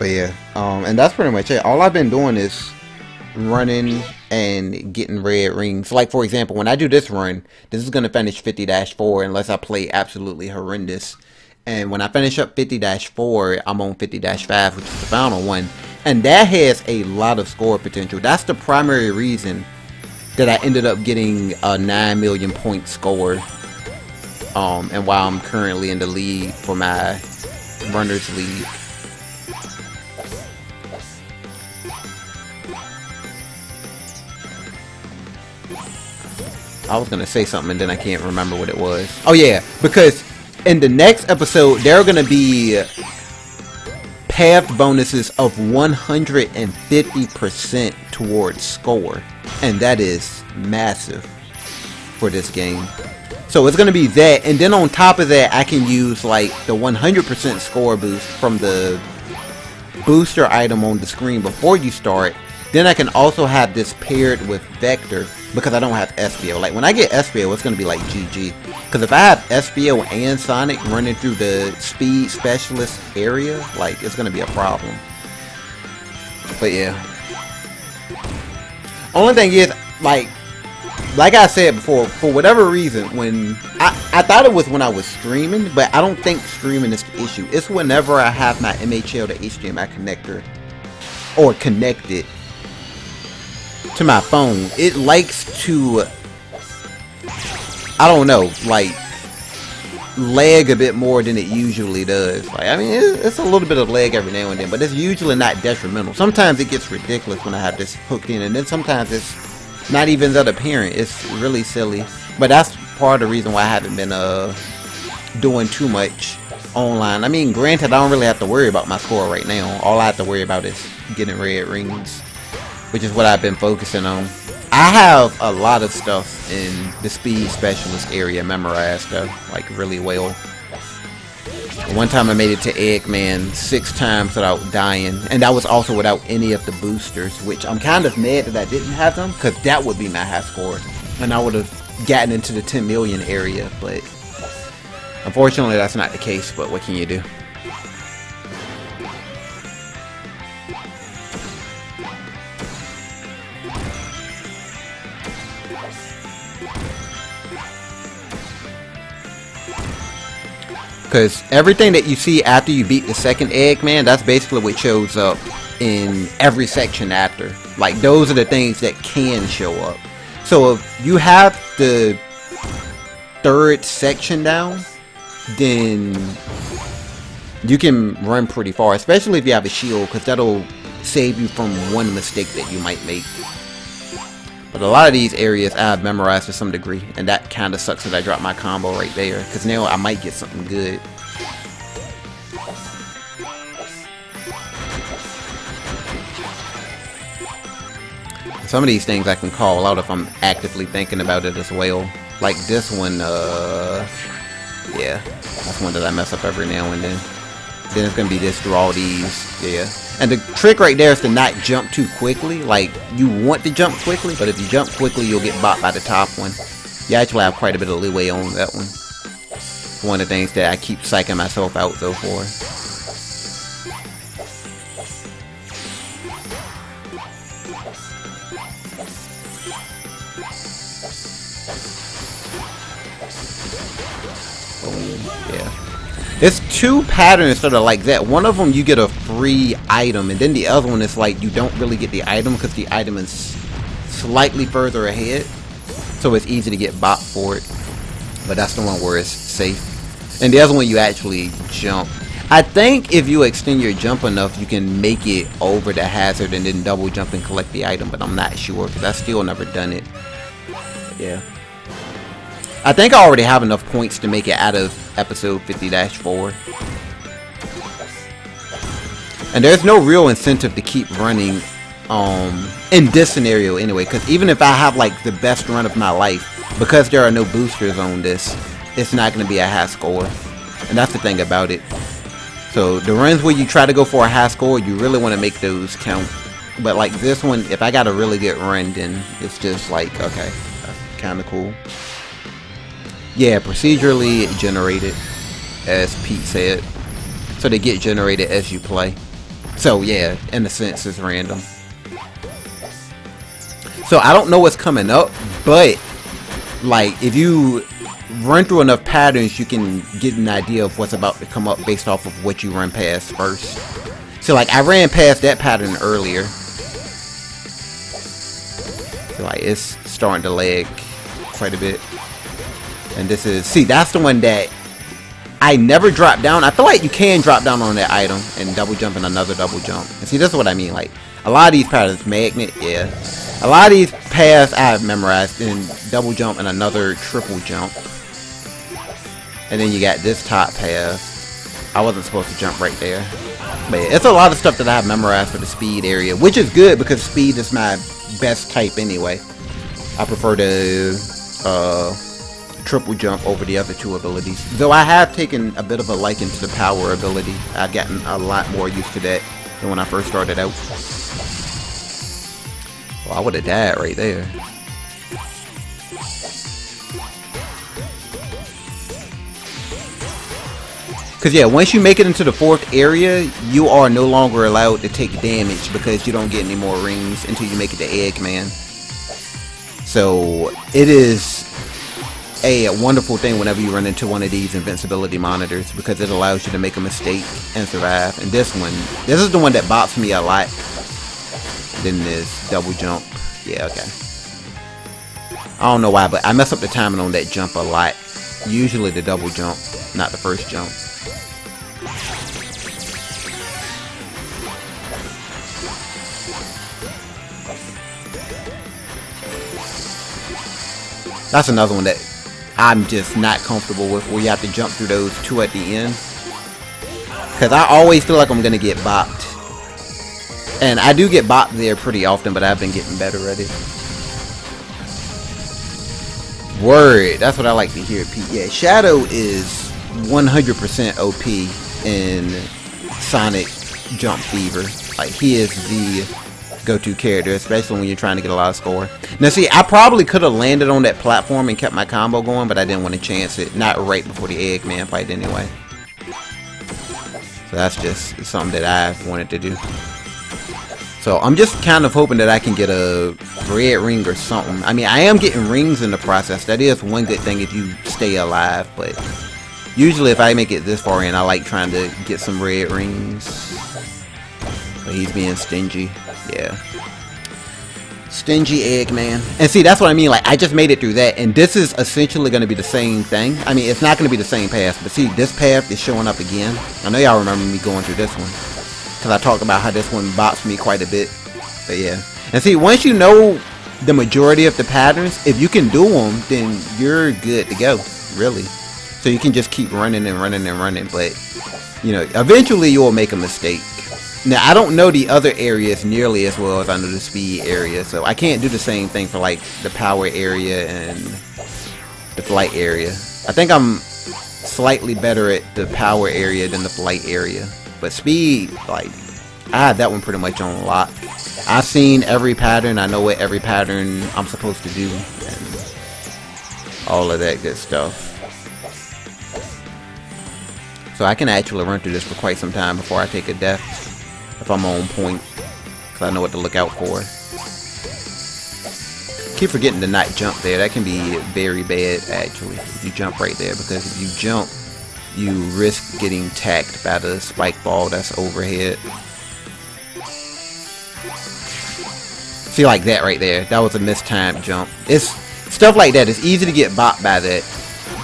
But yeah, and that's pretty much it. All I've been doing is running and getting red rings. Like for example, when I do this run, this is gonna finish 50-4 unless I play absolutely horrendous. And when I finish up 50-4, I'm on 50-5, which is the final one. And that has a lot of score potential. That's the primary reason that I ended up getting a 9 million point score. And while I'm currently in the lead for my runner's league. I was gonna say something and then I can't remember what it was. Oh yeah, because in the next episode there are gonna be path bonuses of 150% towards score, and that is massive for this game. So it's gonna be that, and then on top of that I can use like the 100% score boost from the booster item on the screen before you start. Then I can also have this paired with Vector because I don't have SBO. Like when I get SBO, it's going to be like GG. Because if I have SBO and Sonic running through the speed specialist area, like it's going to be a problem. But yeah. Only thing is, like I said before, for whatever reason, when I thought it was when I was streaming, but I don't think streaming is the issue. It's whenever I have my MHL to HDMI connector or connected to my phone, it likes to, I don't know, like lag a bit more than it usually does. Like, I mean, it's a little bit of lag every now and then, but it's usually not detrimental. Sometimes it gets ridiculous when I have this hooked in, and then sometimes it's not even that apparent. It's really silly, but that's part of the reason why I haven't been doing too much online. I mean, granted, I don't really have to worry about my score right now. All I have to worry about is getting red rings, which is what I've been focusing on. I have a lot of stuff in the speed specialist area memorized though, like really well. One time I made it to Eggman 6 times without dying, and that was also without any of the boosters, which I'm kind of mad that I didn't have them, because that would be my high score, and I would have gotten into the 10 million area, but unfortunately that's not the case, but what can you do? Because everything that you see after you beat the second Eggman, that's basically what shows up in every section after. Like, those are the things that can show up. So if you have the 3rd section down, then you can run pretty far. Especially if you have a shield, because that'll save you from one mistake that you might make. But a lot of these areas I have memorized to some degree, and that kind of sucks that I dropped my combo right there, because now I might get something good. Some of these things I can call out if I'm actively thinking about it as well. Like this one, yeah, that's one that I mess up every now and then. Then it's gonna be this through all these, yeah. And the trick right there is to not jump too quickly. Like, you want to jump quickly, but if you jump quickly, you'll get bopped by the top one. You actually have quite a bit of leeway on that one. One of the things that I keep psyching myself out though for. Yeah. There's 2 patterns that are like that. One of them you get a free item, and then the other one is like you don't really get the item because the item is slightly further ahead, so it's easy to get bopped for it. But that's the one where it's safe. And the other one you actually jump. I think if you extend your jump enough, you can make it over the hazard and then double jump and collect the item, but I'm not sure because I still never done it. Yeah. I think I already have enough points to make it out of episode 50-4. And there's no real incentive to keep running in this scenario anyway, because even if I have like the best run of my life, because there are no boosters on this, it's not going to be a high score. And that's the thing about it. So the runs where you try to go for a high score, you really want to make those count. But like this one, if I got a really good run, then it's just like, okay, that's kind of cool. Yeah, procedurally generated, as Pete said. So they get generated as you play. So yeah, in a sense, it's random. So I don't know what's coming up, but like if you run through enough patterns, you can get an idea of what's about to come up based off of what you run past first. So like I ran past that pattern earlier. So like it's starting to lag quite a bit. And this is, see, that's the one that I never dropped down. I feel like you can drop down on that item and double jump and another double jump. And see, this is what I mean. Like a lot of these patterns, magnet, yeah. A lot of these paths I have memorized, and double jump and another triple jump. And then you got this top path. I wasn't supposed to jump right there. But yeah, it's a lot of stuff that I have memorized for the speed area, which is good because speed is my best type anyway. I prefer the triple jump over the other two abilities. Though I have taken a bit of a liking to the power ability. I've gotten a lot more used to that than when I first started out. Well, I would have died right there. Because yeah, once you make it into the 4th area, you are no longer allowed to take damage because you don't get any more rings until you make it to Eggman. So it is a wonderful thing whenever you run into one of these invincibility monitors because it allows you to make a mistake and survive. And this is the one that bops me a lot. Then this double jump. Yeah, okay. I don't know why, but I mess up the timing on that jump a lot. Usually the double jump, not the first jump. That's another one that I'm just not comfortable with, where you have to jump through those two at the end. Because I always feel like I'm going to get bopped. And I do get bopped there pretty often, but I've been getting better at it. Word, that's what I like to hear, Pete. Yeah, Shadow is 100% OP in Sonic Jump Fever. Like, he is the go-to character, especially when you're trying to get a lot of score. Now see, I probably could have landed on that platform and kept my combo going, but I didn't want to chance it. Not right before the Eggman fight anyway. So that's just something that I wanted to do. So I'm just kind of hoping that I can get a red ring or something. I mean, I am getting rings in the process. That is one good thing if you stay alive, but usually if I make it this far in, I like trying to get some red rings. But he's being stingy. Yeah. Stingy Eggman. And see, that's what I mean. Like, I just made it through that. And this is essentially going to be the same thing. I mean, it's not going to be the same path. But see, this path is showing up again. I know y'all remember me going through this one. Because I talked about how this one bops me quite a bit. But yeah. And see, once you know the majority of the patterns, if you can do them, then you're good to go. Really. So you can just keep running and running and running. But, you know, eventually you will make a mistake. Now, I don't know the other areas nearly as well as I know the speed area, so I can't do the same thing for, like, the power area and the flight area. I think I'm slightly better at the power area than the flight area. But speed, like, I have that one pretty much on lock. I've seen every pattern. I know what every pattern I'm supposed to do and all of that good stuff. So I can actually run through this for quite some time before I take a death. If I'm on point, because I know what to look out for. Keep forgetting to not jump there. That can be very bad, actually, if you jump right there. Because if you jump, you risk getting tacked by the spike ball that's overhead. See, like that right there. That was a mistimed jump. It's stuff like that. It's easy to get bopped by that.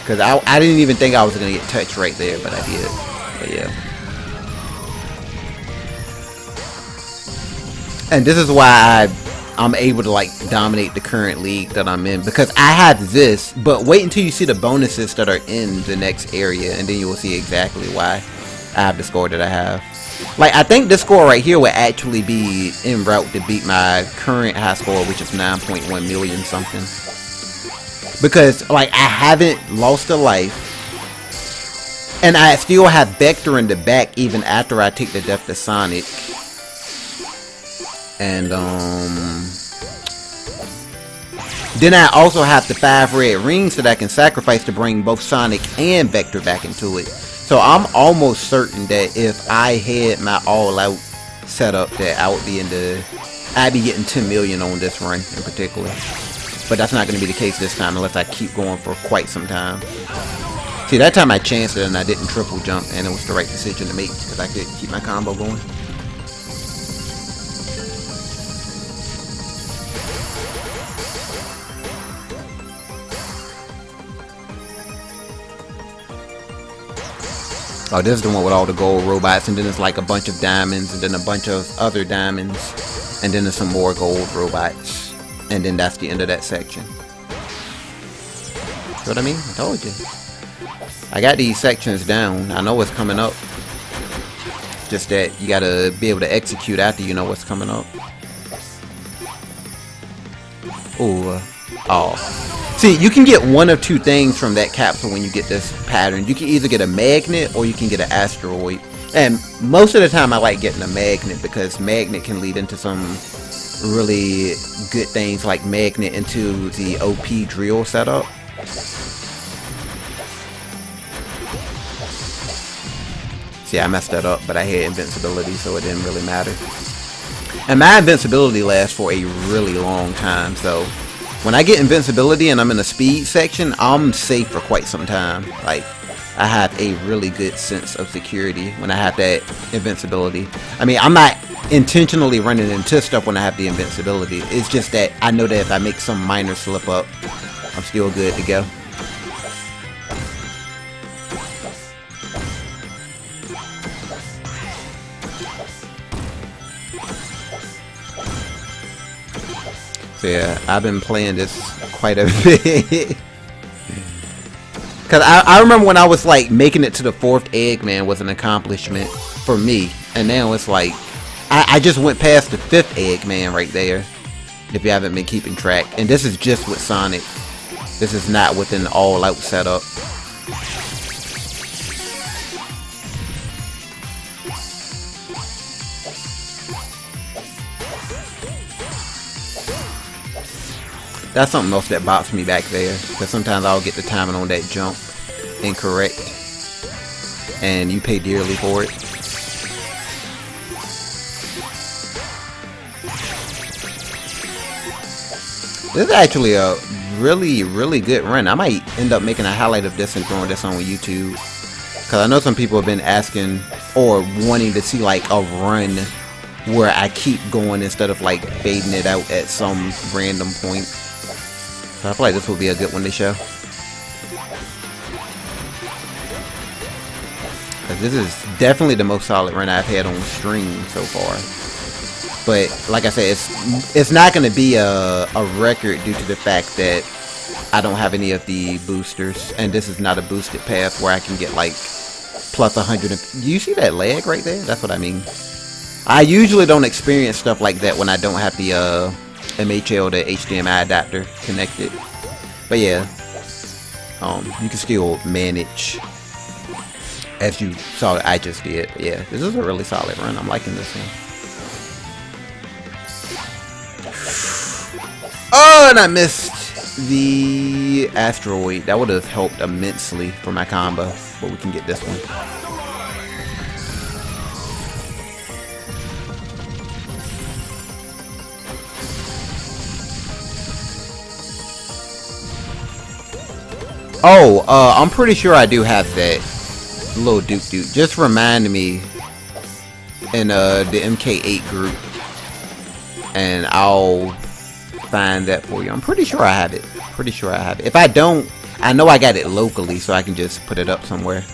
Because I didn't even think I was going to get touched right there, but I did. But yeah. And this is why I'm able to, like, dominate the current league that I'm in, because I have this. But wait until you see the bonuses that are in the next area, and then you will see exactly why I have the score that I have. Like, I think this score right here would actually be en route to beat my current high score, which is 9.1 million something. Because, like, I haven't lost a life, and I still have Vector in the back even after I take the death to Sonic. And then I also have the 5 red rings that I can sacrifice to bring both Sonic and Vector back into it. So I'm almost certain that if I had my all out setup that I'd be getting 10 million on this run in particular. But that's not going to be the case this time unless I keep going for quite some time. See, that time I chanced it and I didn't triple jump, and it was the right decision to make because I could keep my combo going. Oh, this is the one with all the gold robots, and then it's like a bunch of diamonds, and then a bunch of other diamonds, and then there's some more gold robots, and then that's the end of that section. See what I mean? I told you. I got these sections down. I know what's coming up. Just that you gotta be able to execute after you know what's coming up. Ooh, oh. See, you can get one of two things from that capsule when you get this pattern. You can either get a magnet or you can get an asteroid. And most of the time I like getting a magnet because magnet can lead into some really good things like magnet into the OP drill setup. See, I messed that up, but I had invincibility, so it didn't really matter. And my invincibility lasts for a really long time, so when I get invincibility and I'm in the speed section, I'm safe for quite some time. Like, I have a really good sense of security when I have that invincibility. I mean, I'm not intentionally running into stuff when I have the invincibility. It's just that I know that if I make some minor slip up, I'm still good to go. So yeah, I've been playing this quite a bit. Cause I remember when I was like making it to the 4th Eggman was an accomplishment for me, and now it's like I just went past the 5th Eggman right there. If you haven't been keeping track, and this is just with Sonic. This is not with an all-out setup. That's something else that bops me back there, because sometimes I'll get the timing on that jump incorrect, and you pay dearly for it. This is actually a really good run. I might end up making a highlight of this and throwing this on YouTube, because I know some people have been asking or wanting to see like a run where I keep going instead of like fading it out at some random point. So I feel like this will be a good one to show. This is definitely the most solid run I've had on stream so far. But like I said, it's not going to be a record due to the fact that I don't have any of the boosters. And this is not a boosted path where I can get like plus 100. Do you see that lag right there? That's what I mean. I usually don't experience stuff like that when I don't have the MHL, the HDMI adapter connected. But yeah, you can still manage as you saw I just did. But yeah, this is a really solid run. I'm liking this one. Oh, and I missed the asteroid. That would have helped immensely for my combo, but we can get this one. Oh, I'm pretty sure I do have that little Duke. Just remind me in the MK8 group, and I'll find that for you. I'm pretty sure I have it. Pretty sure I have it. If I don't, I know I got it locally, so I can just put it up somewhere.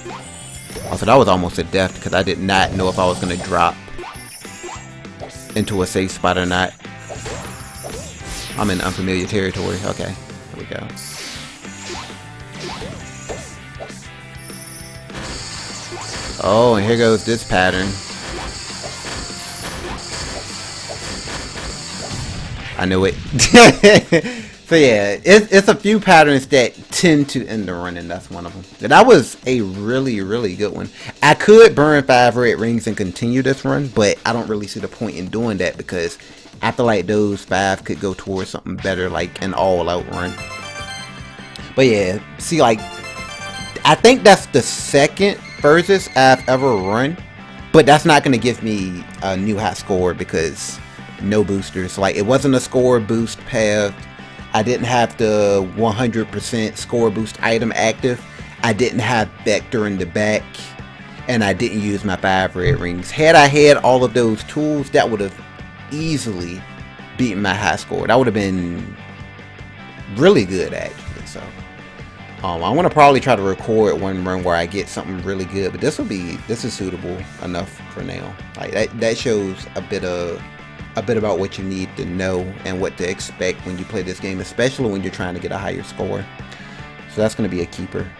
Also, that was almost a death because I did not know if I was going to drop into a safe spot or not. I'm in unfamiliar territory. Okay, here we go. Oh, and here goes this pattern. I knew it. So yeah, it's a few patterns that tend to end the run, and that's one of them. And that was a really good one. I could burn 5 red rings and continue this run, but I don't really see the point in doing that because I feel like those 5 could go towards something better, like an all-out run. But yeah, see, like, I think that's the second furthest I've ever run But that's not going to give me a new high score because no boosters. Like, it wasn't a score boost path. I didn't have the 100% score boost item active. I didn't have Vector in the back. And I didn't use my 5 red rings. Had I had all of those tools, that would have easily beaten my high score. That would have been really good, actually. So I want to probably try to record one run where I get something really good, but this is suitable enough for now. Like that shows a bit about what you need to know and what to expect when you play this game, especially when you're trying to get a higher score. So that's going to be a keeper.